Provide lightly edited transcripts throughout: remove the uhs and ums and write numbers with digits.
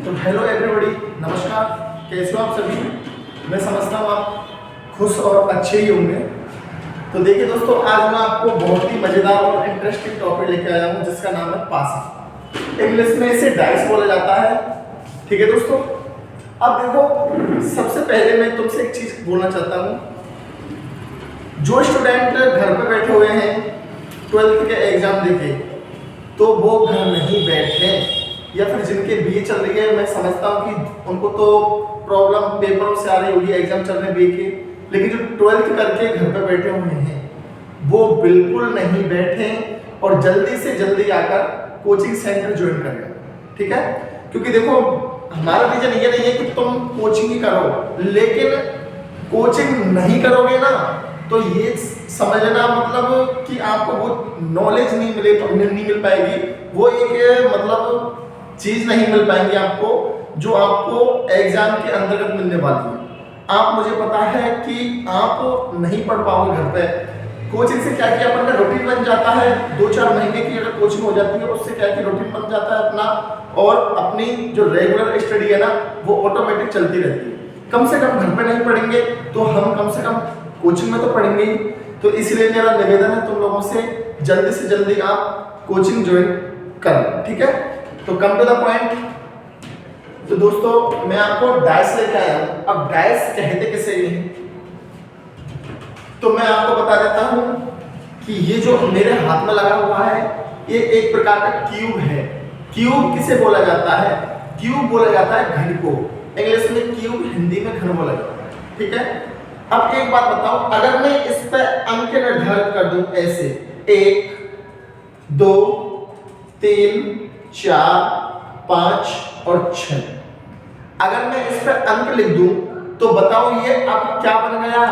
तो hello everybody, नमस्कार। कैसे हो आप सभी? मैं समझता हूँ आप खुश और अच्छे ही होंगे। तो देखिए दोस्तों, आज मैं आपको बहुत ही मजेदार और इंटरेस्टिंग टॉपिक लेके आया हूँ जिसका नाम है पासा। इंग्लिश में इसे डाइस बोला जाता है। ठीक है दोस्तों, अब देखो, सबसे पहले मैं तुमसे एक चीज बोलना चाहता हूँ। जो स्टूडेंट घर पे बैठे हुए हैं 12th के एग्जाम देके, तो वो घर नहीं बैठे, या फिर जिनके बीए चल रही है, मैं समझता हूँ कि उनको तो प्रॉब्लम पेपरों से आ रही होगी, एग्जाम चल रहे बीए के, लेकिन जो 12th करके घर पे बैठे हुए हैं वो बिल्कुल नहीं बैठे और जल्दी से जल्दी आकर कोचिंग सेंटर ज्वाइन करें। ठीक है, क्योंकि देखो, हमारा रीजन ये नहीं है कि तुम कोचिंग ही करो, लेकिन कोचिंग नहीं करोगे ना तो ये समझ लेना मतलब कि आपको वो नॉलेज नहीं मिल पाएगी, वो एक मतलब चीज नहीं मिल पाएंगी आपको जो आपको एग्जाम के अंतर्गत मिलने वाली है। आप, मुझे पता है कि आप नहीं पढ़ पाओगे घर पे। कोचिंग से क्या किया अपन का रूटीन बन जाता है, 2-4 महीने की अगर कोचिंग हो जाती है उससे क्या कि रूटीन बन जाता है अपना, और अपनी जो रेगुलर स्टडी है ना वो ऑटोमेटिक चलती रहती है। कम से कम घर पे नहीं पढ़ेंगे तो हम कम से कम कोचिंग में तो पढ़ेंगे ही। तो इसलिए मेरा निवेदन है तुम लोगों से, जल्दी से जल्दी आप कोचिंग ज्वाइन करें। ठीक है, तो कम टू द पॉइंट। तो दोस्तों, मैं आपको डाइस लेके आया हूं। अब डाइस कहते किसे हैं, तो मैं आपको बता देता हूं कि ये जो मेरे हाथ में लगा हुआ है ये एक प्रकार का क्यूब है। क्यूब किसे बोला जाता है? क्यूब बोला जाता है घन को। इंग्लिश में क्यूब, हिंदी में घन बोला जाता है। ठीक है, अब एक बात बताओ, अगर मैं इस पर अंक निर्धारित कर दूं ऐसे 1, 2, 3, 4, 5 और 6, अगर मैं इस पर अंक लिख दूं तो बताओ ये अब क्या बन गया?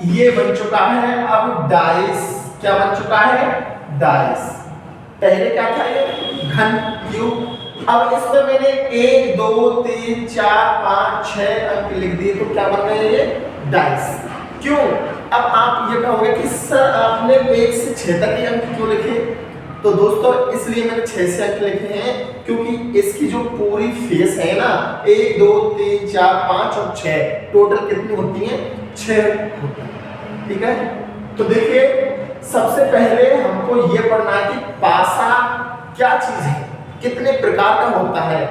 ये बन चुका है अब डाइस। क्या बन चुका है? डाइस। पहले क्या था? ये घन क्यूब। अब इस पर मैंने 1, 2, 3, 4, 5, 6 अंक लिख दिए तो क्या बन गए? ये डाइस। क्यों? अब आप ये कहोगे कि सर आपने 1 से 6 तक ही अंक क्यों लिखे? तो दोस्तों, इसलिए मैंने 6 से अंक लिखे हैं क्योंकि इसकी जो पूरी फेस है ना, 1, 2, 3, 4, 5 और 6, टोटल कितनी होती है? 6 होती है। ठीक है, तो देखिए, सबसे पहले हमको ये पढ़ना है कि पासा क्या चीज है, कितने प्रकार का होता है।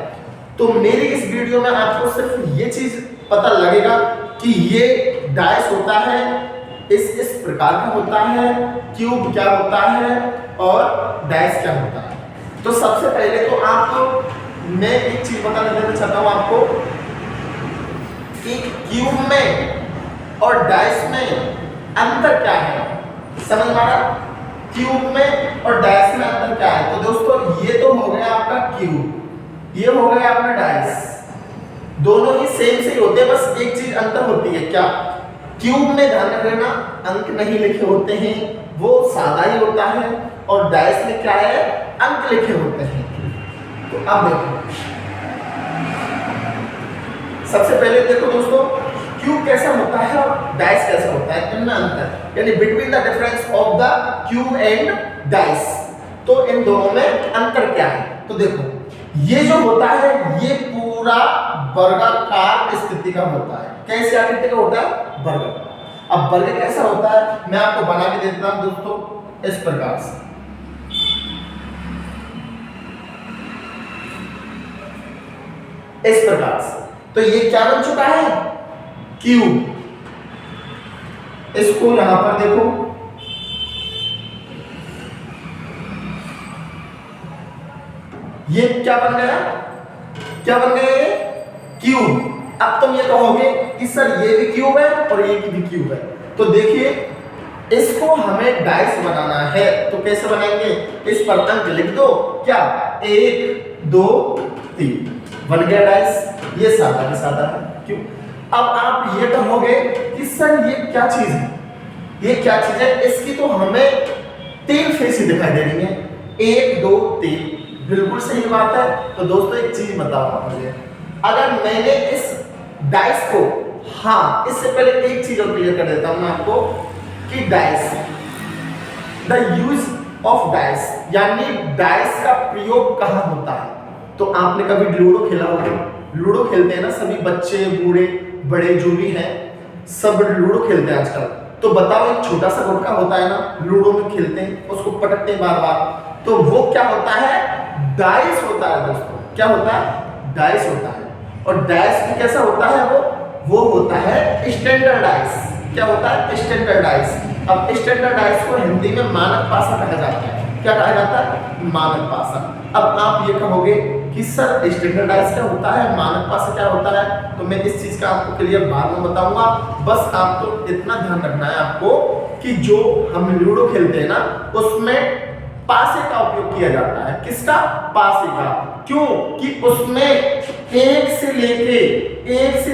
तो मेरी इस वीडियो में आपको सिर्फ ये चीज पता लगेगा कि ये डाइस होता है, इस प्रकार का होता है, क्यूब क्या होता है और डाइस क्या होता है। तो सबसे पहले तो आपको मैं एक चीज बता देना चाहता हूं आपको कि क्यूब में और डाइस में अंतर क्या है। समझ में आ रहा? क्यूब में और डाइस में अंतर क्या है? तो दोस्तों, ये तो हो गया आपका क्यूब, ये हो गया आपका डाइस। दोनों ही सेम से ही होते हैं, बस एक चीज अंतर होती है। क्या? क्यूब में ध्यान रखना अंक नहीं लिखे होते हैं, वो सादा ही होता है, और डाइस में क्या है? अंक लिखे होते हैं। तो अब देखो, सबसे पहले देखो दोस्तों, क्यूब कैसा होता है और डाइस कैसा होता है, इनमें अंतर, यानी between the difference of the cube and dice. तो इन दोनों में अंतर क्या है? तो देखो, ये जो होता है ये पूरा वर्गाकार स्थिति का होता है। कैसी आकृति का होता है? वर्ग। अब वर्ग कैसा होता है मैं आपको बना के देता हूं दोस्तों, इस प्रकार से। इस प्रकार से। तो ये क्या बन चुका है? क्यूब। इसको यहां पर देखो, ये क्या बन गया? क्या बन गया? ये क्यूब। अब तुम ये कहोगे कि सर ये भी क्यूब है और ये भी क्यूब है। तो देखिए, इसको हमें डाइस बनाना है, तो कैसे बनाएंगे? इस पर अंक लिख दो। क्या? 1, 2, 3 बन गया डाइस। ये सादा का सादा है। क्यों? अब आप ये कहोगे कि सर ये क्या चीज है? ये क्या चीज है? इसकी तो हमें 3 फेस ही दिखाई दे रही है, 1, 2, 3। बिल्कुल सही बात है। तो दोस्तों, एक चीज बताओ आप मुझे, अगर मैंने इस डाइस को, हाँ, इससे पहले एक चीज और क्लियर कर देता हूं मैं आपको कि dice, the use of dice, यानी डाइस का प्रयोग कहाँ होता है। तो आपने कभी लूडो खेला होगा, लूडो खेलते हैं ना सभी बच्चे बूढ़े बड़े जो भी हैं, सब लूडो खेलते हैं आजकल। तो बताओ एक छोटा सा गुटका होता है ना, लूडो में खेलते हैं, उसको पटकते हैं बार बार, तो वो क्या होता है, डाइस होता है दोस्तों। क्या होता है, डाइस होता है। और डाइस भी कैसा होता है, वो होता है स्टैंडर्ड डाइस। क्या होता है, स्टैंडर्ड डाइस। अब स्टैंडर्ड डाइस को हिंदी में मानक पासा कहा जाता है। क्या कहा जाता है, मानक पासा। अब आप ये कहोगे कि सर स्टैंडर्ड डाइस क्या होता है, मानक पासा क्या होता है, तो मैं इस चीज का आपको क्लियर बाद में बताऊंगा। बस आपको इतना ध्यान रखना है आपको कि जो हम लूडो खेलते हैं ना, उसमें पासे का उपयोग किया जाता है। किसका, पासे का। क्यों कि उसमें एक से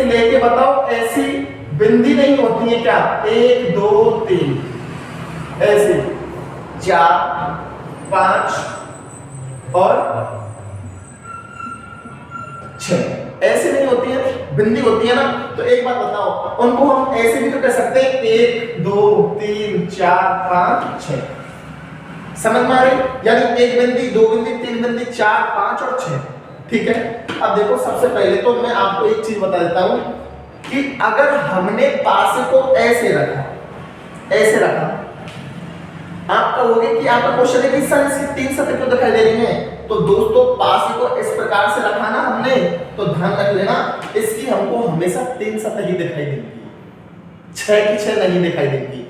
लेके बताओ ऐसी बिंदी नहीं होती है। क्या, 1 2 3 ऐसे 4 5 और 6 ऐसे नहीं होती है, बिंदी होती है ना। तो एक बात बताओ, उनको हम ऐसे भी तो कह सकते हैं 1 2 3 4 5 6। समझ में आ रही, यानी 1 बिंदी 2 बिंदी 3 बिंदी 4 5 और 6। ठीक है। अब देखो सबसे पहले तो मैं आपको एक चीज बता देता हूं कि अगर हमने पासे को ऐसे रखा, आप कहोगे कि आपका क्वेश्चन है कि सर इसकी 3 सतह क्यों दिखाई दे रही हैं। तो दोस्तों पासे को इस प्रकार से रखा ना हमने, तो ध्यान रख लेना इसकी हमको हमेशा 3 सतह ही दिखाई देंगी, 6 की 6 नहीं दिखाई देंगी।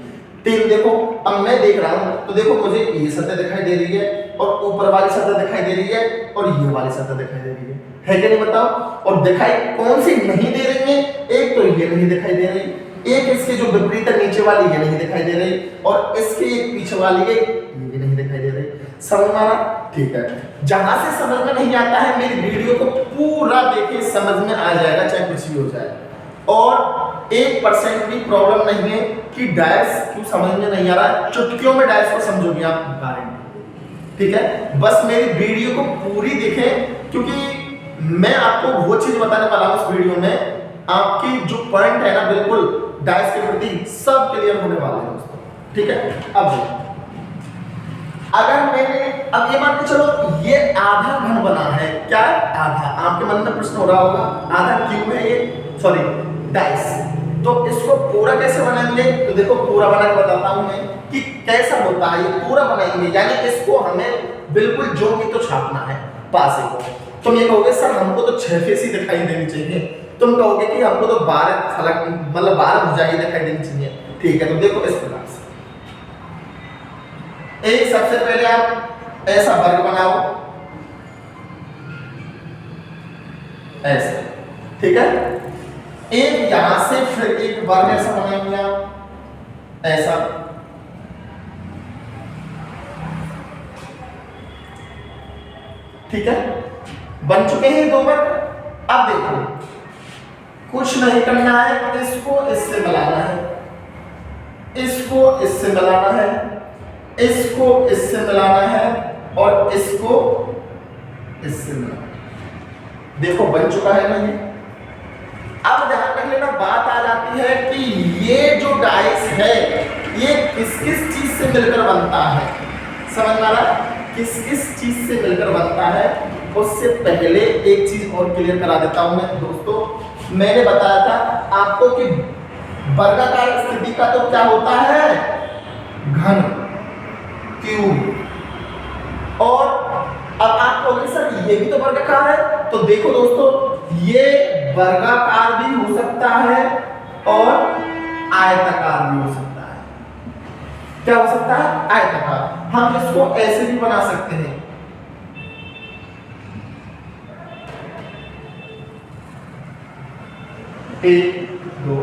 3 देखो, अब मैं देख रहा हूं तो देखो मुझे ये सतह दिखाई दे रही है और ऊपर वाली सतह दिखाई दे रही है और ये वाली सतह दिखाई दे रही है कि नहीं बताओ। और दिखाई कौन सी नहीं दे रही है, एक तो ये नहीं दिखाई दे रही, एक इसके जो विपरीत है नीचे वाली ये नहीं दिखाई दे रही, और इसके एक पीछे वाली ये भी नहीं दिखाई दे रही। समझ में आ रहा, ठीक है। जहां से समझ में नहीं आता है मेरी वीडियो को पूरा देखिए, समझ में आ जाएगा चाहे कुछ भी हो जाए। और 1% भी प्रॉब्लम नहीं है कि डायस क्यों समझ में नहीं आ रहा, चुटकियों में डायस को समझोगे आप, गारंटी। ठीक है, बस मेरी वीडियो को पूरी देखें, क्योंकि मैं आपको वो चीज बताने वाला हूं इस वीडियो में, आपकी जो पॉइंट है ना बिल्कुल डाइस के प्रति सब क्लियर होने वाले हैं दोस्तों। ठीक है। अब अगर मैंने अब ये मान के चलो ये आधा घन बना है, क्या आधा, आपके मन में प्रश्न हो रहा होगा आधा क्यूब है ये, सॉरी डाइस, तो इसको पूरा कैसे बनाएंगे। तो देखो पूरा बना के बताता हूं मैं कि कैसा होता है। ये पूरा बनाएंगे यानी इसको हमें बिल्कुल जो भी तो छापना है पासे को। तुम ये कहोगे सर हमको तो 6 फेस ही दिखाई देनी चाहिए, तुम कहोगे कि हमको तो 12 फलक मतलब 12 भुजाएं दिखाई देनी चाहिए। ठीक है, तो देखो इस प्रकार से एक सबसे पहले आप ऐसा वर्ग बनाओ, ऐसे। ठीक है, एक यहां से फिर एक वर्ग ऐसा बनाएंगे आप, ऐसा। ठीक है, बन चुके हैं 2 वर्ग। अब देखो कुछ नहीं करना है, इसको इससे मिलाना है, इसको इससे मिलाना है, इसको इससे मिलाना है और इसको इससे मिलाना है। देखो बन चुका है ना ये। अब ध्यान रख लेना, बात आ जाती है कि ये जो डाइस है ये किस किस चीज से मिलकर बनता है। समझ में आ रहा, किस किस चीज से मिलकर बनता है। उससे पहले एक चीज और क्लियर करा देता हूं मैं दोस्तों। मैंने बताया था आपको कि वर्गाकार स्थिति का तो क्या होता है, घन, क्यूब। और अब आप कहोगे सर ये भी तो वर्गाकार है, तो देखो दोस्तों ये वर्गाकार भी हो सकता है और आयताकार भी हो सकता है। क्या हो सकता है, आयताकार। हम इसको ऐसे भी बना सकते हैं, 1 2।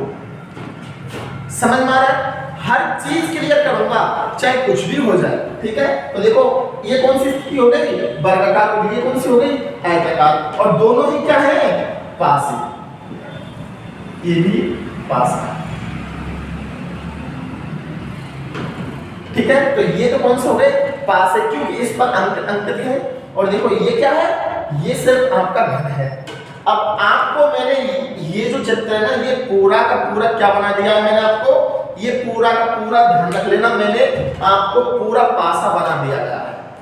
समझ में आ रहा है, हर चीज क्लियर करूंगा चाहे कुछ भी हो जाए। ठीक है, तो देखो ये कौन सी स्थिति हो गई, वर्गाकार हो गई, ये कौन सी हो गई, आयताकार। और दोनों ही क्या है, पास है, ये भी पास है। ठीक है, तो ये तो कौन से हो गए, पास है, क्योंकि इस पर अंकित है। और देखो ये क्या है, ये सिर्फ आपका घन है। अब आपको मैंने ये जो चित्र है ना, ये पूरा का पूरा क्या बना दिया है मैंने आपको, ये पूरा का पूरा ध्यान रख लेना, मैंने आपको पूरा पासा बना दिया है।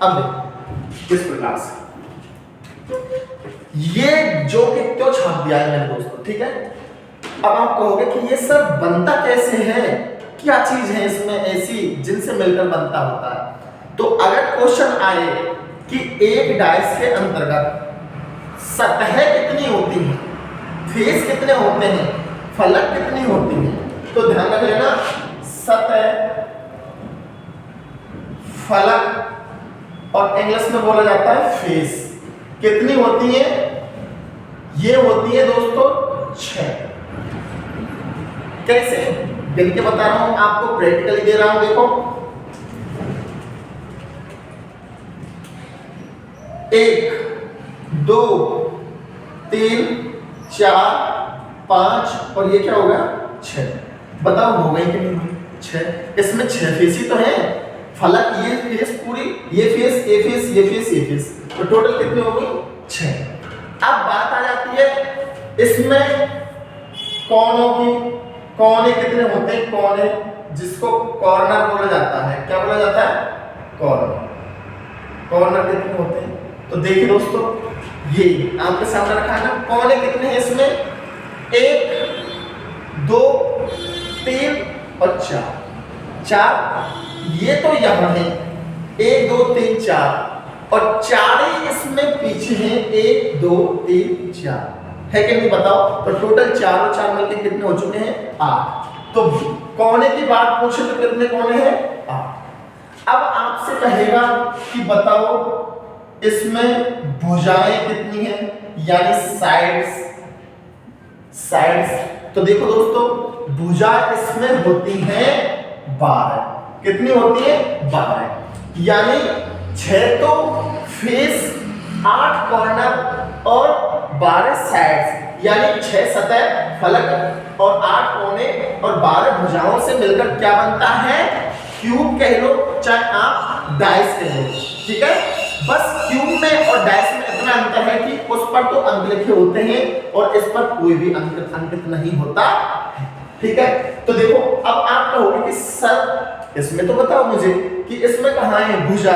अब देखो इस प्रकार से ये जो कि क्यों छाप दिया है मेरे दोस्तों, ठीक है। अब आप कहोगे कि ये सब बनता कैसे है, क्या चीज है इसमें ऐसी जिनसे मिलकर बनता होता है। तो अगर क्वेश्चन आए कि एक डाइस के अंतर्गत सतह कितनी होती है, फेस कितने होते हैं, फलक कितनी होती है, तो ध्यान रख लेना सतह, फलक और इंग्लिश में बोला जाता है फेस कितनी होती है, ये होती है दोस्तों 6। कैसे गिन के बता रहा हूं आपको, प्रैक्टिकली दे रहा हूं। देखो 1 2 3 4 5 और ये क्या होगा 6। बताओ हो गई कि नहीं हुई 6। इसमें 6 फेस ही तो है, फलक ये फेस पूरी, ये फेस, ये फेस, ये फेस, ये फेस, तो टोटल कितनी हो गई 6। अब बात आ जाती है इसमें कोनों की, कोने कितने होते हैं, कोने जिसको कॉर्नर बोला जाता है, क्या बोला जाता है कॉर्नर, कॉर्नर कितने होते हैं। तो देखिए दोस्तों ये आपके सामने रखा है ना, कोने कितने हैं इसमें 1 2 3 और 4। ये तो यहाँ है 1 2 3 4 और 4 ही इसमें पीछे हैं 1 2 3 4 है कि नहीं बताओ। तो टोटल 4 और 4 मिलकर कितने हो चुके हैं 8। तो कोने की बात पूछे तो कितने कोने हैं 8। अब आपसे कहेगा कि बताओ इसमें भुजाएं कितनी हैं, यानी साइड्स, साइड्स। तो देखो दोस्तों भुजा इसमें होती हैं 12। कितनी होती है 12, यानी 6 तो फेस, 8 कॉर्नर और 12 साइड्स, यानी 6 सतह फलक और 8 कोने और 12 भुजाओं से मिलकर क्या बनता है क्यूब कह लो चाहे आप डाइस कह लो, ठीक है। बस क्यूब में और डाइस में इतना अंतर है कि उस पर तो अंक लिखे होते हैं और इस पर कोई भी अंकित नहीं होता, ठीक है। तो देखो अब आप कहोगे कि सर इसमें तो बताओ मुझे कि इसमें कहाँ है भुजा,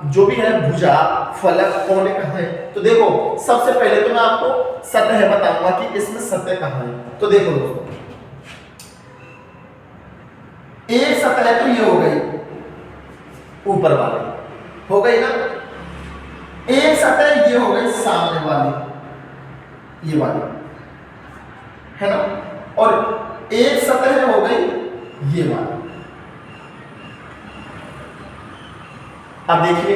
जो भी है भुजा फलक कोने कहाँ है। तो देखो सबसे पहले तो मैं आपको सतह बताऊंगा कि इसमें सतह कहाँ है। तो देखो दोस्तों एक सतह तो ये हो गई ऊपर वाली, हो गई ना। एक सतह ये हो गई सामने वाली, ये वाली है ना, और एक सतह हो गई ये वाली। अब देखिए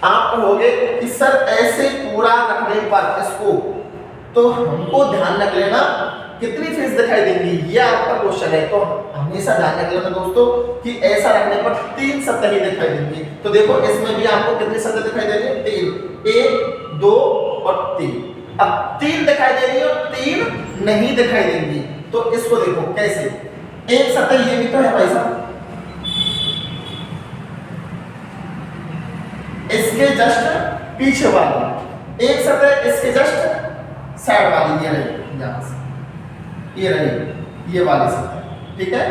आप कहोगे कि सर ऐसे पूरा रखने पर इसको तो हमको ध्यान रख लेना कितनी फेस दिखाई देंगी, ये आपका क्वेश्चन है। तो हमेशा ध्यान रख लेना दोस्तों कि ऐसा रखने पर 3 सतह ही दिखाई देंगी। तो देखो इसमें भी आपको कितनी सतह दिखाई दे रही है 3, 1 2 और 3। अब 3 दिखाई दे रही है और 3 नहीं दिखाई देंगी। तो इसको देखो कैसे, एक सतह ये भी तो है भाई साहब, इसके जस्ट पीछे वाली, एक सतह इसके जस्ट साइड वाली, ये रही यहां से, ये रही ये वाली सतह, ठीक है।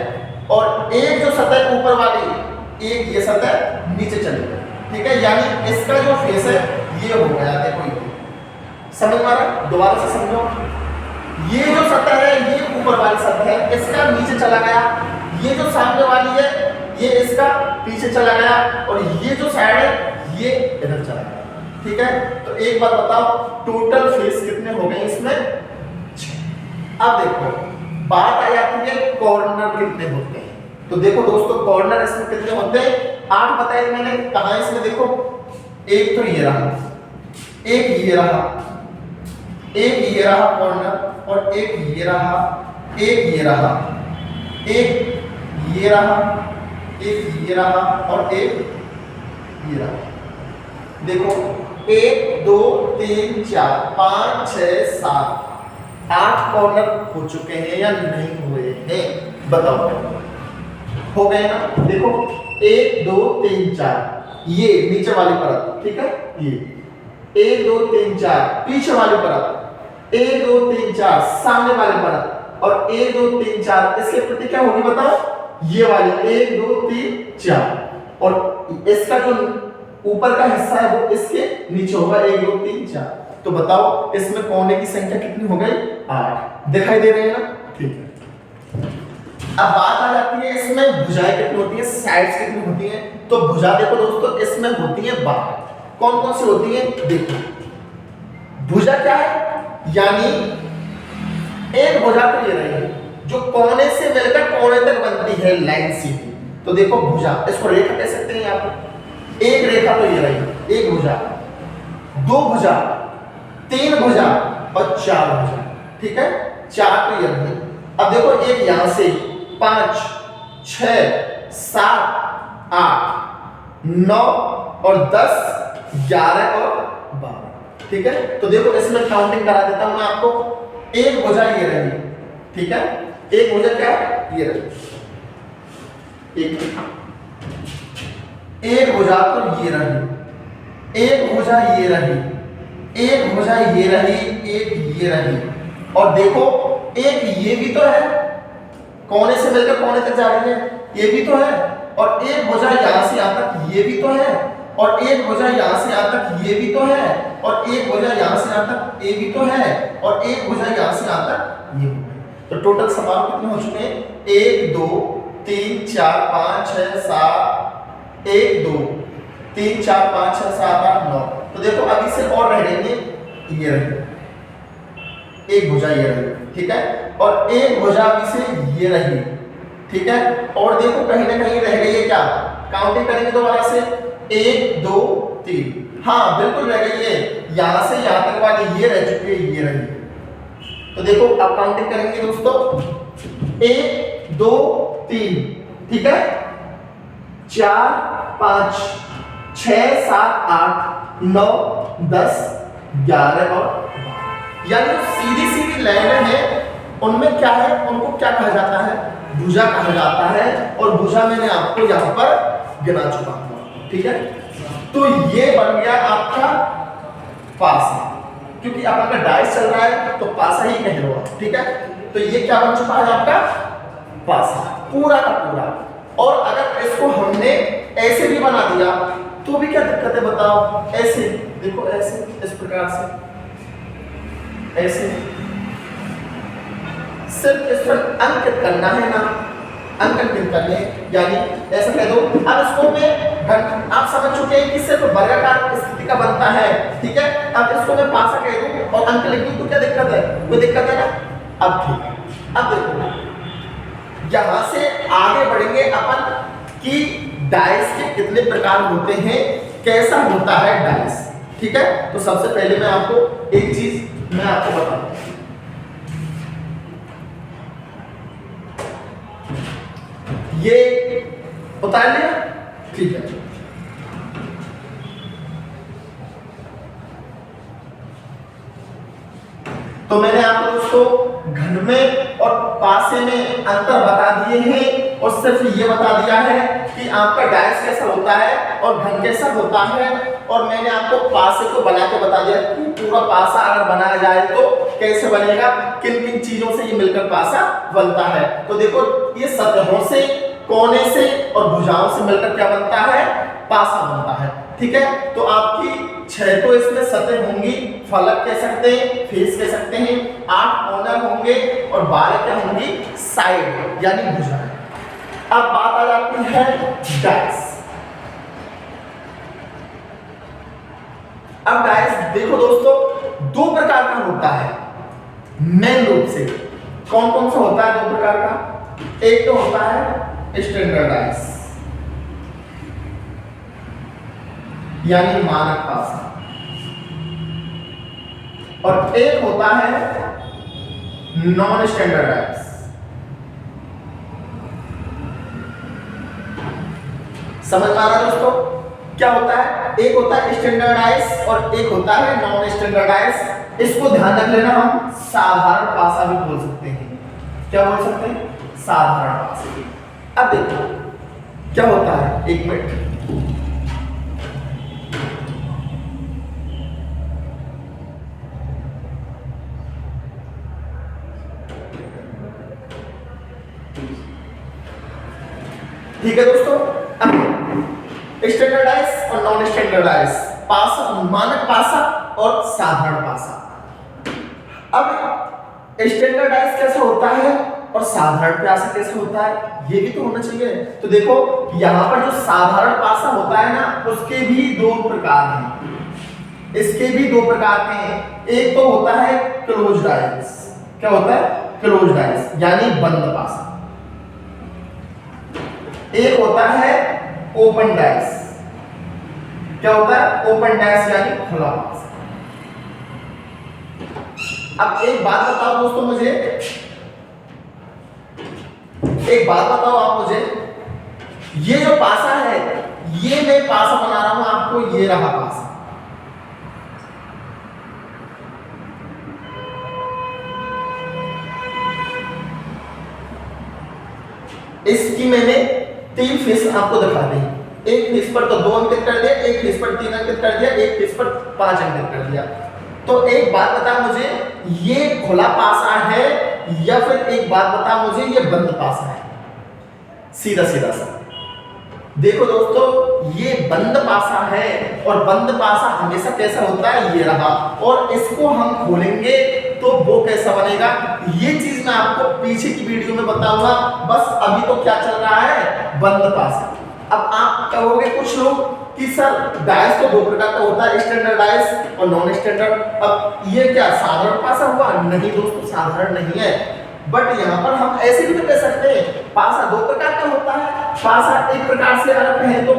और एक जो सतह ऊपर वाली, एक ये सतह नीचे चली गई, ठीक है। यानी इसका जो फेस है ये हो गया, देखो ये समझ में आ रहा, दोबारा से समझो। ये जो सतह है ये ऊपर वाली सतह है, इसका नीचे चला गया। ये जो सामने वाली है ये इसका पीछे चला गया, और ये जो साइड है ये इधर चला गया, ठीक है। तो एक बात बताओ टोटल फेस कितने हो गए इसमें 6। अब देखो बात आ जाती है कॉर्नर कितने होते हैं। तो देखो दोस्तों कॉर्नर इसमें कितने होते हैं 8 बताए मैंने, कहा इसमें देखो एक तो ये रहा, एक ये रहा, एक ये रहा कॉर्नर, और एक ये रहा, एक ये रहा, एक ये रहा, एक ये रहा और एक ये रहा। देखो 1 2 3 4 5 6 7 8 कॉर्नर हो चुके हैं या नहीं हुए हैं, बताओ। हो गए ना, देखो 1 2 3 4 ये नीचे वाली परत, ठीक है, ये 1 2 3 4 पीछे वाली परत, 1 2 3 4 सामने वाली परत, और 1 2 3 4 इसके प्रति क्या होगी बताओ, ये वाली 1 2 3 4, और इसका जो ऊपर का हिस्सा है वो इसके नीचे होगा, 1 2 3 4। तो बताओ इसमें कोने की संख्या कितनी हो गई? 8। दिखाई दे रहे हैं ना? ठीक है। अब बात आ जाती है इसमें भुजाएं कितनी होती है, साइड्स कितनी होती हैं। तो भुजा देखो दोस्तों इसमें होती है 12। कौन कौन सी होती है देखो। भुजा क्या है? यानी एक भुजा तो ये रही जो कोने से मिलकर कोने तक बनती है लाइन सीधी। तो देखो भुजा, इसको रेखा कह सकते हैं आप। एक रेखा तो ये रही, एक भुजा, 2 भुजा, 3 भुजा और 4 भुजा। ठीक है, 4 तो ये रही। अब देखो एक यहां से 5 6 7 8 9 और 10 11 और 12। ठीक है, तो देखो इसमें काउंटिंग करा देता हूं मैं आपको। एक भुजा ये रही, ठीक है, एक भुजा क्या है ये रही, एक भुजा तो ये रही, एक भुजा ये रही, एक भुजा ये रही, एक ये रही, और देखो एक ये भी तो है, कोने से मिलकर कोने तक जा रही है, ये भी तो है, और एक भुजा यहां से यहां तक ये भी तो है, और एक भुजा यहां से यहां तक ये भी तो है, और एक भुजा यहां से यहां तक ये भी तो है, और एक भुजा यहां से यहां तक ये भी है। तो टोटल समान कितने हो चुके हैं? 1 2 3 4 5 6 7 1 2 3 4 5 6 7 8 9। तो देखो अभी से और रह गए ये रही, एक भुजा ये रही, ठीक है, और एक भुजा अभी से ये रही, ठीक है, और देखो कहीं ना कहीं रह गई है क्या? काउंटिंग करेंगे दोबारा से, 1 2 3, हाँ बिल्कुल रह गई है, यहां से यहां तक वाली ये रह चुकी है, ये रही। तो देखो अब काउंटिंग करेंगे दोस्तों, 1 2 3, ठीक है, 4 5 6 7 8 9 10 11 और 12। यानी जो सीधी सीधी लाइनें हैं उनमें क्या है, उनको क्या कहा जाता है? भुजा कहा जाता है, और भुजा मैंने आपको यहाँ पर गिना चुका हूँ, ठीक है। तो ये बन गया आपका पासा, क्योंकि आपका डाइस चल रहा है तो पासा ही कह लो, ठीक है। तो ये क्या बन चुका है आपका? पासा, पूरा का पूरा। और अगर इसको हमने ऐसे भी बना दिया तो भी क्या दिक्कत है बताओ? ऐसे देखो, ऐसे इस प्रकार से, ऐसे सिर्फ इस पर अंकित करना है ना, अंकित करने, यानी ऐसा कह दो। अब इसको मैं आप समझ चुके हैं कि सिर्फ वर्गाकार स्थिति का बनता है, ठीक है। अब इसको मैं पासा कह दूं और अंक लिख दूं तो क्या दिक्कत है? कोई दिक्कत है ना? अब ठीक है, अब देखो यहां से आगे बढ़ेंगे अपन कि डाइस के कितने प्रकार होते हैं, कैसा होता है डाइस, ठीक है। तो सबसे पहले मैं आपको एक चीज मैं आपको बताऊं, ये उतार लिया, ठीक है। तो मैंने आपको दोस्तों घन में और पासे में अंतर बता दिए हैं, और सिर्फ ये बता दिया है कि आपका डाइस कैसा होता है और घन कैसा होता है, और मैंने आपको पासे को बना के बता दिया कि पूरा पासा अगर बनाया जाए तो कैसे बनेगा, किन किन चीजों से ये मिलकर पासा बनता है। तो देखो ये सतहों से, कोने से और भुजाओं से मिलकर क्या बनता है? पासा बनता है, ठीक है। तो आपकी 6 तो इसमें सतह होंगी, फलक कह सकते हैं, फेस कह सकते हैं, 8 कॉर्नर होंगे और 12 क्या होंगी? साइड यानी भुजाएं। अब बात आ जाती है डाइस। अब डाइस देखो दोस्तों 2 प्रकार का होता है मेन रूप से। कौन कौन सा होता है 2 प्रकार का? एक तो होता है स्टैंडर्ड डाइस यानी मानक पासा, और एक होता है नॉन स्टैंडर्ड डाइस। समझ में आ रहा है दोस्तों क्या होता है? एक होता है स्टैंडर्ड डाइस और एक होता है नॉन स्टैंडर्ड डाइस। इसको ध्यान रख लेना, हम साधारण पासा भी बोल सकते हैं। क्या बोल सकते हैं? साधारण पासा। अब देखो क्या होता है, एक मिनट, ठीक है दोस्तों। अब स्टैंडर्ड डाइस और और नॉन स्टैंडर्डाइज पासा, मानक पासा और साधारण पासा। अब स्टैंडर्डाइज कैसे होता है और साधारण पासा कैसे होता है, ये भी तो होना चाहिए। तो देखो यहाँ पर जो साधारण पासा होता है ना, उसके भी दो प्रकार हैं, इसके भी दो प्रकार के हैं। एक तो होता है क्लोज्ड डाइस, क्या होता है, क्लोज्ड डाइस यानी बंद पासा। एक होता है ओपन डाइस, क्या होता है, ओपन डाइस यानी खुला पासा। अब एक बात बताओ दोस्तों मुझे, एक बात बताओ आप मुझे, ये जो पासा है, ये मैं पासा बना रहा हूं आपको, ये रहा पासा। इसकी मैंने 3 फेस आपको दिखा दी। एक फेस पर तो 2 अंकित कर दिया, एक फेस पर 3 अंकित कर दिया, एक फेस पर 5 अंकित कर दिया। तो एक बात बता मुझे, ये खुला पासा है या फिर एक बात बता मुझे, ये बंद पासा है? सीधा सीधा सा देखो दोस्तों, ये बंद पासा है और बंद पासा हमेशा कैसा होता है, ये रहा, और इसको हम खोलेंगे तो वो कैसा बनेगा, ये चीज मैं आपको पीछे की वीडियो में बताऊंगा। बस अभी तो क्या चल रहा है, बंद पासा। अब आप कहोगे कुछ लोग कि सर डाइस तो 2 प्रकार का होता है, स्टैंडर्ड डाइस और नॉन स्टैंडर्ड। अब ये क्या साधारण पासा हुआ? नहीं दोस्तों, साधारण नहीं है। बट यहाँ पर हम ऐसे भी तो कह सकते हैं, पासा 2 प्रकार का होता है। पासा एक प्रकार से अगर कहें तो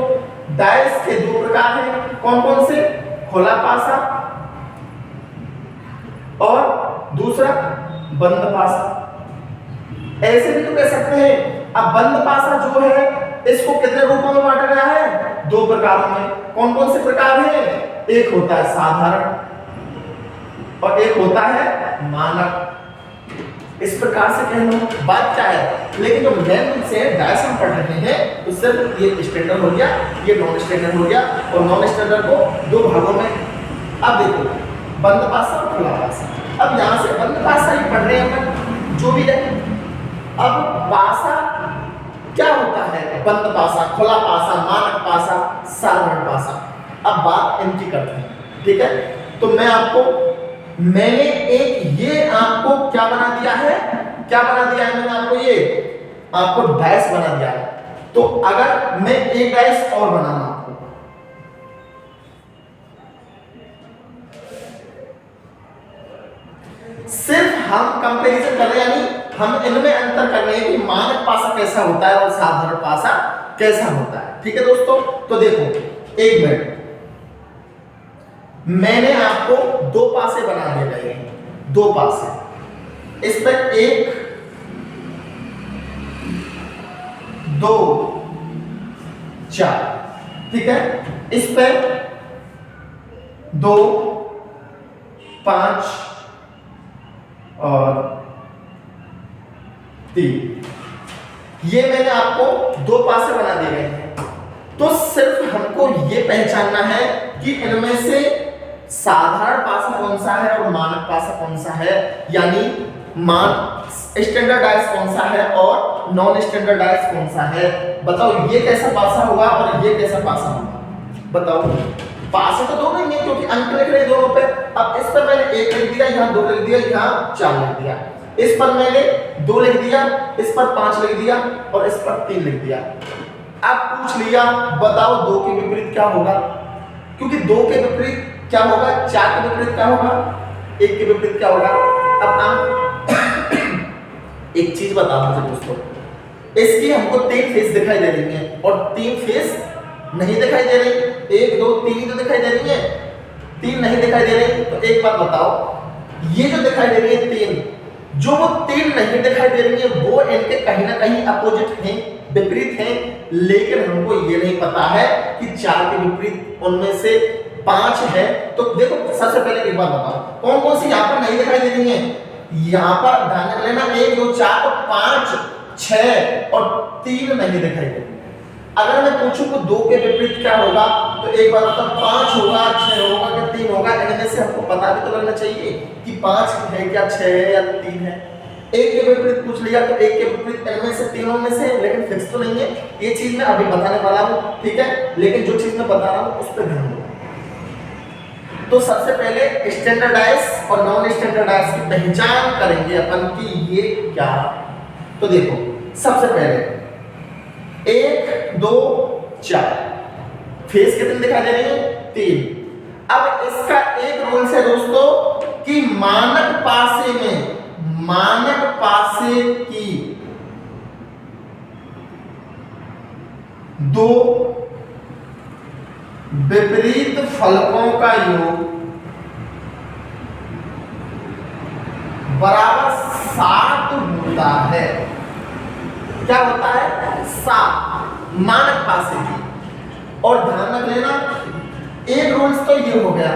डाइस के 2 प्रकार हैं, कौन कौन से, खुला पासा और दूसरा बंद पासा। ऐसे भी तो कह सकते हैं। अब बंद पासा जो है, इसको कितने रूपों में बांटा गया है, 2 प्रकारों में। कौन कौन से प्रकार हैं? एक होता है साधारण और एक होता है मानक। इस प्रकार से कह लो, बात क्या है। लेकिन जो मेन से डाइस हम पढ़ रहे हैं, तो सिर्फ ये स्टैंडर्ड हो गया, ये नॉन स्टैंडर्ड हो गया, और नॉन स्टैंडर्ड को 2 भागों में। अब देखो बंद पासा और खुला पासा। अब यहाँ से बंद पासा ही पढ़ रहे हैं अपन, जो भी है। अब पासा क्या होता है, बंद पासा, खुला पासा, मानक पासा, साधारण पासा। अब बात इनकी करते हैं, ठीक है। तो मैंने एक ये आपको क्या बना दिया है, क्या बना दिया है मैंने आपको, ये आपको डाइस बना दिया है। तो अगर मैं एक डाइस और बनाना आपको, सिर्फ हम कंपैरिजन कर रहे हैं, यानी हम इनमें अंतर कर रहे हैं कि मानक पासा कैसा होता है और साधारण पासा कैसा होता है, ठीक है दोस्तों। तो देखो एक मिनट, मैंने आपको 2 पासे बना दिए गए हैं, 2 पासे। इस पर 1 2 4, ठीक है। इस पर 2 5 और 3, ये मैंने आपको 2 पासे बना दिए गए हैं। तो सिर्फ हमको ये पहचानना है कि इनमें से साधारण पासा कौन सा है और मानक पासा कौन सा है, यानी स्टैंडर्ड डाइस कौन सा है और नॉन स्टैंडर्ड डाइस कौन सा है। बताओ ये कैसा पासा होगा और ये कैसा पासा होगा, बताओ। पासे तो दोनों ही हैं क्योंकि अंक लिख रहे दोनों पे। अब इस पर मैंने 1 लिख दिया, यहाँ 2 लिख दिया, यहाँ 4 लिख दिया। इस पर मैंने 2 लिख दिया, इस पर 5 लिख दिया और इस पर 3 लिख दिया। अब पूछ लिया, बताओ 2 के विपरीत क्या होगा, क्योंकि 2 के विपरीत क्या होगा, 4 के विपरीत क्या होगा, 1 के विपरीत क्या होगा। अब आप एक चीज बताओ मुझे दोस्तों, इसकी हमको 3 फेस दिखाई दे रही है और 3 फेस नहीं दिखाई दे रही। 1 2 3 तो दिखाई दे रही है, 3 नहीं दिखाई दे रही। तो एक बात बताओ, ये जो दिखाई दे रही है 3, जो वो 3 नहीं दिखाई दे रही है, वो इनके कहीं ना कहीं अपोजिट हैं, विपरीत हैं। लेकिन हमको ये नहीं पता है कि 4 के विपरीत उनमें से 5 है। तो देखो सबसे पहले एक बात बताओ, कौन कौन सी यहाँ पर नहीं दिखाई दे रही है। यहाँ पर ध्यान रख लेना, 1 2 4 और 5 6 और 3 नहीं दिखाई दे रही। अगर मैं पूछूं कि 2 के विपरीत क्या होगा, तो एक बार मतलब 5 होगा, 6 होगा कि 3 होगा। इनमें से हमको पता भी तो लगना चाहिए कि 5 है क्या 6 है या 3 है। एक के विपरीत पूछ लिया तो एक के विपरीत इनमें से तीनों में से, लेकिन फिक्स तो नहीं है ये चीज मैं अभी बताने वाला हूं, ठीक है, लेकिन जो चीज मैं बता रहा हूं उस पर ध्यान दो। तो सबसे पहले स्टैंडर्डाइज और नॉन स्टैंडर्डाइज की पहचान करेंगे अपन कि ये क्या। तो देखो सबसे पहले 1 2 4 फेस कितने दिखाई दे रही है 3। अब इसका एक रूल्स है दोस्तों कि मानक पासे में, मानक पासे की दो विपरीत फलकों का योग बराबर 7 होता है। क्या होता है 7 मानक पासे की। और ध्यान रख लेना एक रूल्स तो ये हो गया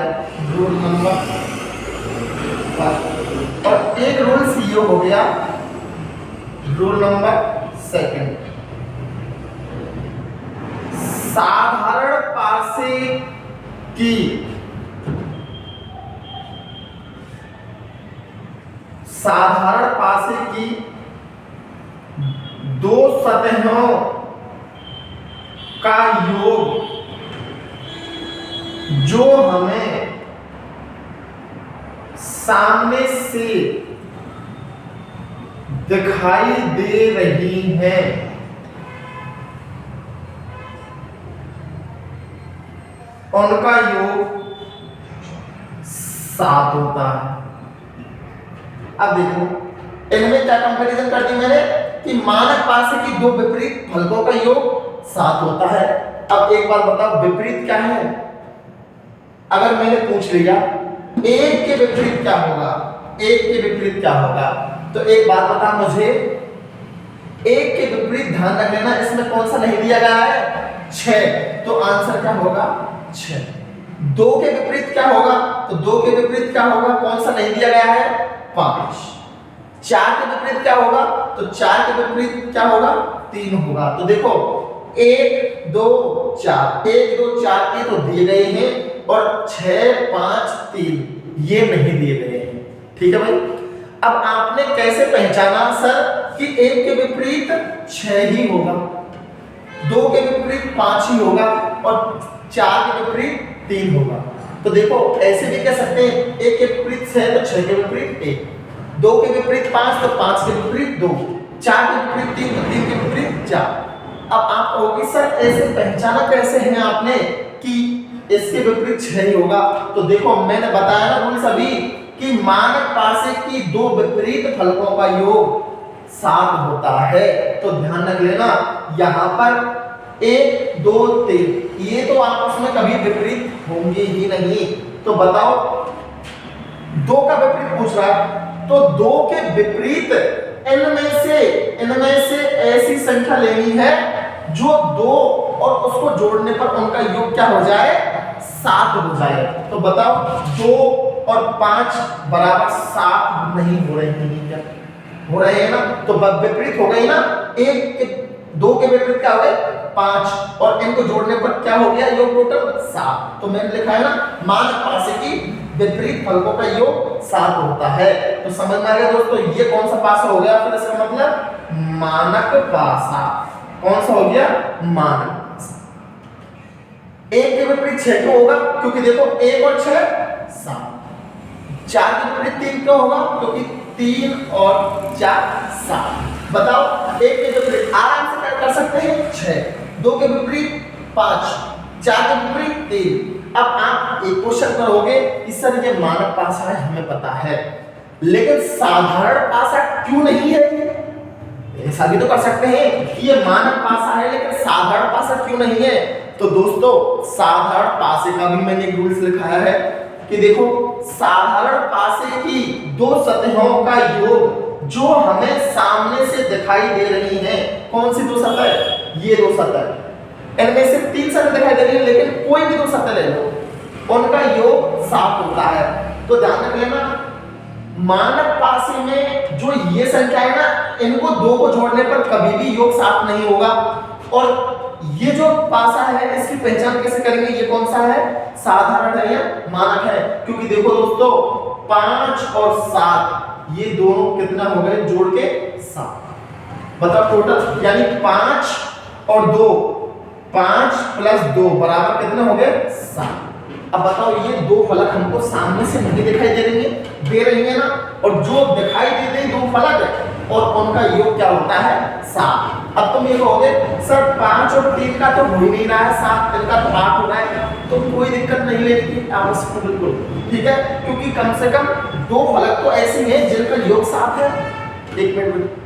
रूल नंबर 1 और एक रूल्स ये हो गया रूल नंबर 2। साधारण पासे की साधारण पासे की दो सतहों का योग जो हमें सामने से दिखाई दे रही है उनका योग 7 होता है। अब देखो इनमें क्या कंपैरिजन कर दी मैंने कि मानक पासे की दो विपरीत फलकों का योग 7 होता है। अब एक बार बताओ विपरीत क्या है। अगर मैंने पूछ लिया एक के विपरीत क्या होगा, एक के विपरीत क्या होगा, तो एक बात बता मुझे, एक के विपरीत ध्यान रख लेना इसमें कौन सा नहीं दिया गया है 6, तो आंसर क्या होगा 6। 2 के विपरीत क्या होगा, तो 2 के विपरीत क्या होगा, कौन सा नहीं दिया गया है 5। 4 के विपरीत क्या होगा, तो 4 के विपरीत क्या होगा 3 होगा। तो देखो 1 2 4 1 2 4 ये तो दिए गए हैं और 6 5 3 ये नहीं दिए गए हैं, ठीक है भाई। अब आपने कैसे पहचाना सर कि एक के विपरीत 6 ही होगा, 2 के विपरीत 5 ही होगा और 4 के विपरीत 3 होगा। तो देखो ऐसे भी कह सकते हैं एक के विपरीत 6 तो 6 के विपरीत 1, 2 के विपरीत 5 तो 5 के विपरीत 2, 4 के विपरीत 3 तो 3 के विपरीत 4। अब आप कहोगे सर ऐसे पहचाना कैसे है आपने कि इसके विपरीत 6 ही होगा। तो देखो मैंने बताया ना रूल सभी कि मानक पासे की दो विपरीत फलकों का योग 7 होता है। तो ध्यान रख लेना यहां पर 1 2 3 ये तो आपस में कभी विपरीत होंगे ही नहीं। तो बताओ 2 का विपरीत पूछ रहा है तो 2 के विपरीत इनमें से ऐसी संख्या लेनी है जो 2 और उसको जोड़ने पर उनका योग क्या हो जाए 7 हो जाए। तो बताओ 2 और 5 बराबर 7 नहीं हो रहे हैं, क्या हो रहे हैं ना। तो विपरीत हो गई ना, 2 के विपरीत क्या हो गए 5 और इनको जोड़ने पर क्या हो गया योग टोटल 7। तो मैंने लिखा है ना मानक पासे की विपरीत फलकों का योग 7 होता है। तो समझ में आ गया दोस्तों ये कौन सा पासा हो गया, फिर इसका मतलब मानक पासा। कौन सा हो गया मानक पासा। 1 के विपरीत 6 क्यों होगा, क्योंकि देखो 1 और 6 7। 4 के विपरीत 3 क्यों होगा, क्योंकि 3 और 4 7। बताओ 1 के विपरीत आराम से क्या कर सकते हैं 6, 2 के विपरीत 5, 4 के विपरीत 3। अब आप एक क्वेश्चन करोगे कि सर ये मानक पासा है हमें पता है लेकिन साधारण पासा क्यों नहीं है। ऐसा भी तो कर सकते हैं कि ये मानक पासा है लेकिन साधारण पासा क्यों नहीं है। तो दोस्तों साधारण पासे का भी मैंने एक रूल्स लिखाया है कि देखो साधारण पासे की दो सतहों का योग जो हमें सामने से दिखाई दे रही हैं। कौन सी दो सतह, ये दो सतह, इनमें से 3 सतह दिखाई दे रही है लेकिन कोई भी दो सतह ले लो उनका योग 7 होता है। तो ध्यान रख लेना मानक पासे में जो ये संख्या है ना इनको 2 को जोड़ने पर कभी भी योग 7 नहीं होगा। और ये जो पासा है इसकी पहचान कैसे करेंगे, ये कौन सा है साधारण है या मानक है। क्योंकि देखो दोस्तों 5 और 7 ये दोनों कितना हो गए जोड़ के 7। बताओ टोटल यानी 5 और 2, 5 प्लस 2 बराबर कितने हो गए 7। अब बताओ ये दो फलक हमको सामने से नहीं दिखाई दे रही है ना, और जो दिखाई दे रही दो फलक है और उनका योग क्या होता है 7। अब तुम ये कहोगे सर 5 और 3 का तो हो ही नहीं रहा है 7, इनका तो 8 हो रहा है, तो कोई दिक्कत नहीं लेने की आवश्यकता बिल्कुल ठीक है, क्योंकि कम से कम दो फलक तो ऐसे हैं जिनका योग 7 है। एक मिनट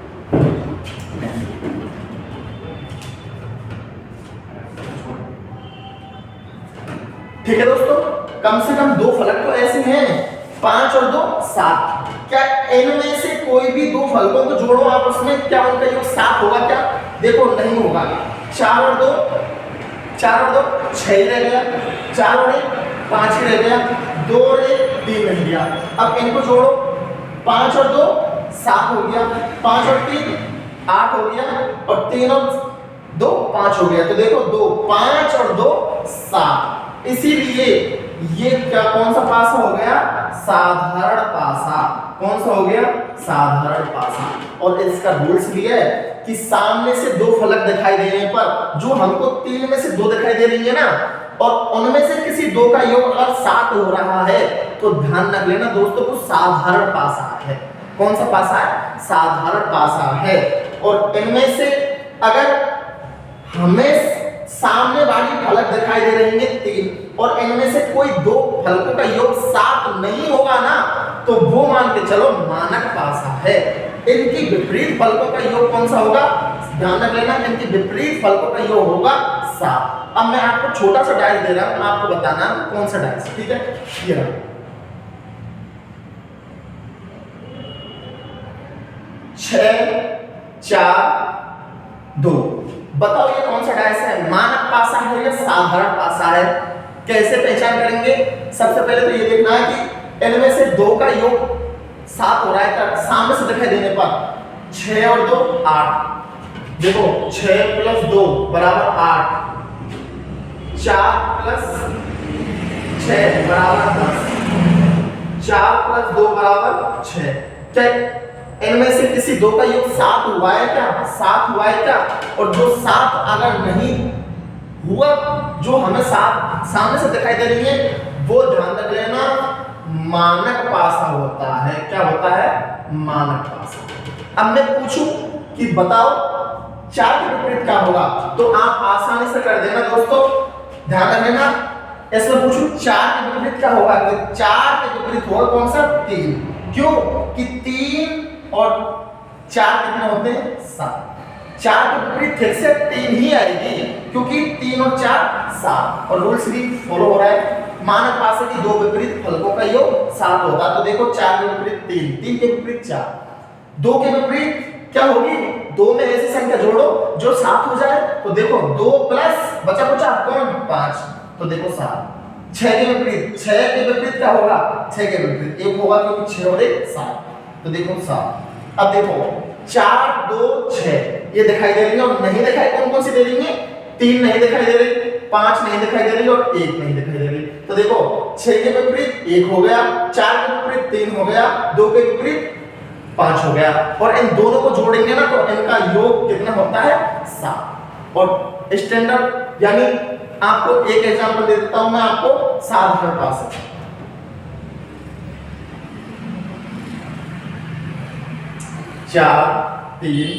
ठीक है दोस्तों, कम से कम दो फलक तो ऐसे हैं 5 और 2 7। क्या इनमें से कोई भी दो फलकों को जोड़ो आपस में, क्या उनका योग 7 होगा क्या? देखो नहीं होगा। 4 और 2 6 ही रह गया, 4 और 1 5 ही रह गया, 2 और 1 3 रह गया। अब इनको जोड़ो, 5 और 2 7 हो गया, 5 और 3 8 हो गया, और 3 और 2 5 हो गया। तो देखो 2 5 और 2 7, इसीलिए ये क्या कौन सा पासा हो गया साधारण पासा। कौन सा हो गया साधारण पासा। और इसका रूल्स भी है कि सामने से दो फलक दिखाई देने पर जो हमको 3 में से 2 दिखाई दे रही है ना, और उनमें से किसी दो का योग अगर 7 हो रहा है तो ध्यान रख लेना दोस्तों को साधारण पासा है। कौन सा पासा है साधारण पासा है। और इनमें से अगर हमें सामने वाली फलक दिखाई दे रही है 3 और इनमें से कोई दो फलकों का योग 7 नहीं होगा ना, तो वो मान के चलो मानक पासा है। इनकी विपरीत फलकों का योग कौन सा होगा ध्यान रख लेना, इनकी विपरीत फलकों का योग होगा 7। अब मैं आपको छोटा सा डायस दे रहा हूं, आपको बताना कौन सा डायस ठीक है। ये रहा 6 4 2। बताओ ये कौन सा डायस है, मानक पासा है या साधारण पासा है? कैसे पहचान करेंगे? सबसे पहले तो ये देखना है कि इनमें से दो का योग 7 हो रहा है सामने से दिखाई देने पर। 6 और 2 8। देखो 6 प्लस 2 बराबर 8, 4 प्लस 6 बराबर 10, 4 प्लस 2 बराबर 6। क्या इनमें से किसी दो का योग 7 हुआ है क्या? 7 हुआ है क्या? और जो 7 अगर नहीं हुआ, जो हमें 7 सामने से दिखाई दे रही है, वो ध्यान रख लेना मानक पासा होता है। क्या होता है मानक पासा। अब मैं पूछूं कि बताओ 4 के विपरीत क्या होगा, तो आप आसानी से कर देना दोस्तों, ध्यान रख लेना। इसमें पूछूं 4 के विपरीत क्या होगा, तो 4 के विपरीत होगा कौन सा 3। क्यों कि 3 और 4 कितने होते हैं 7। 4 के विपरीत फिर से 3 ही आएगी, क्योंकि 3 और 4 7, और रूल्स भी फॉलो हो रहा है। मानक पासे की दो विपरीत फलकों का योग 7 होगा। तो देखो 4 के विपरीत 3, 3 के विपरीत 4, 2 के विपरीत क्या होगी, 2 में ऐसी संख्या जोड़ो जो 7 हो जाए। तो देखो 2 प्लस बचा कौन 5, तो देखो 7। 6 के विपरीत क्या होगा, 6 के विपरीत 1 होगा, क्योंकि 6 और 1 7, तो देखो 7। अब देखो 4 2 6 ये दिखाई दे रही है, और नहीं दिखाई कौन सी दे रही है, 3 नहीं दिखाई दे रही, 5 नहीं दिखाई दे रही, और 1 नहीं दिखाई दे रही। तो देखो 6 के विपरीत 1 हो गया, 4 के विपरीत 3 हो गया, 2 के विपरीत 5 हो गया, और इन दोनों को जोड़ेंगे ना तो इनका योग कितना होता है 7। और स्टैंडर्ड यानी आपको एक एग्जांपल दे देता हूं मैं आपको साधारण पासा। 4 3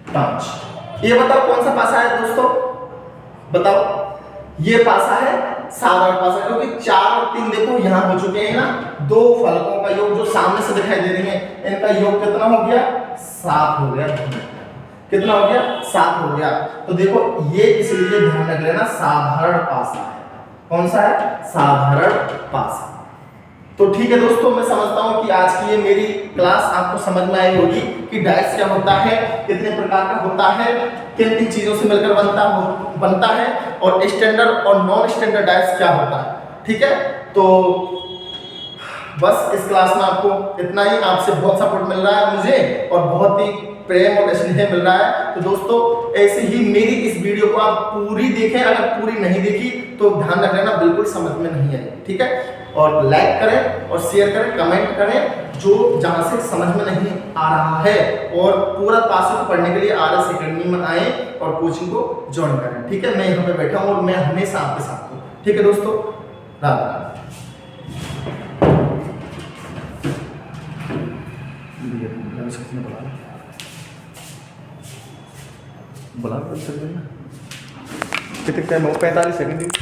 5। ये बताओ कौन सा पासा है दोस्तों, बताओ। ये पासा है साधारण पासा, क्योंकि 4 और 3 देखो यहां हो चुके हैं ना, दो फलकों का योग जो सामने से दिखाई दे रही है, इनका योग कितना हो गया 7 हो गया। कितना हो गया 7 हो गया। तो देखो ये इसलिए ध्यान रख लेना साधारण पासा है। कौन सा है साधारण पासा। तो ठीक है दोस्तों, मैं समझता हूं कि आज की ये मेरी क्लास आपको समझ में आई होगी कि डायस क्या होता है, कितने प्रकार का होता है, किन किन चीजों से मिलकर बनता है, और स्टैंडर्ड और नॉन स्टैंडर्ड डायस क्या होता है। ठीक है, तो बस इस क्लास में आपको इतना ही, आपसे बहुत सपोर्ट मिल रहा है मुझे और बहुत ही प्रेम और स्नेह मिल रहा है। तो दोस्तों ऐसे ही मेरी इस वीडियो को आप पूरी देखें, अगर पूरी नहीं देखी तो ध्यान रख लेना बिल्कुल समझ में नहीं आई, ठीक है। और लाइक करें और शेयर करें, कमेंट करें जो जहां से समझ में नहीं आ रहा है, और पूरा पासवर्ड को पढ़ने के लिए RS अकेडमी में आए और कोचिंग को ज्वाइन करें, ठीक है। मैं यहाँ पे बैठा हूँ और मैं हमेशा आपके साथ हूँ, ठीक है दोस्तों। राधे राधे। बड़ा कितने टाइम हो, 45 सेकंड।